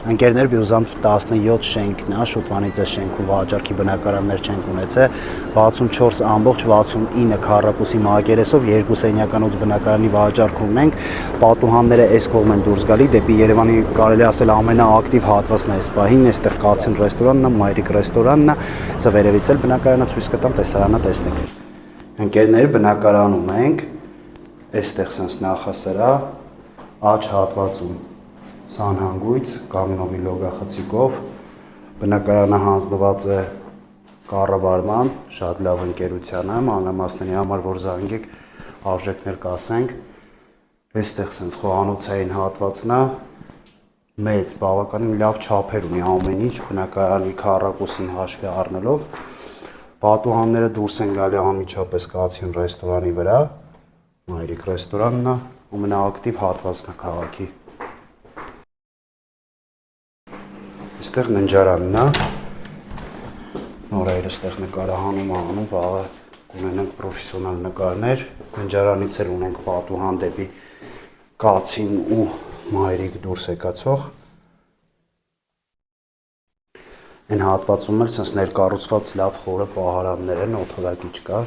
Ընկերներ բյուզամ 17 շենքն է, շուտվանից է շենքում վաճառքի բնակարաններ չենք ունեցել, 64.69 քառակուսի մակերեսով երկու սենյականոց բնակարանի վաճառք ունենք, պատուհանները այս կողմ են դուրս գալի, դեպի Երևանի կարելի ասել ամենաակտիվ հատվածն է այս պահին, այստեղ Կացին ռեստորանն է, Մայրիկ ռեստորանն է, սա վերևից էլ բնակարանը ցույց կտամ, տեսարանը տեսնեք։ Ընկերներ բնակարանում ենք, այստեղ sense նախասրահ, աջ հատվածում Սանհանգույց, կանգնովի լոգախցիկով, բնակարանը հանձնված է կառավարման, շատ լավ ընկերությանը, մանրամասների համար, որ զանգեք, արժեքներ կասենք, այստեղ sense խոհանոցային հատվածն է, մեծ, բավականին լավ չափեր ունի ամեն ինչ, բնակարանի քառակուսին հաշվի առնելով, պատուհանները դուրս են գալի անմիջապես Կացին ռեստորանի վրա, Մայրիկ ռեստորանն է, ամենաակտիվ հատվածն է քաղաքի։ Այստեղ ննջարանն է, նորայր այստեղ նկարահանում անում, վաղը կունենանք պրոֆեսիոնալ նկարներ, ննջարանից էլ ունենք պատուհան դեպի Կացին ու Մայրիկ դուրս եկացող։ Այն հատվածում էլ sense ներկառուցված լավ խորը պահարաններ են, օդանավակիչ կա,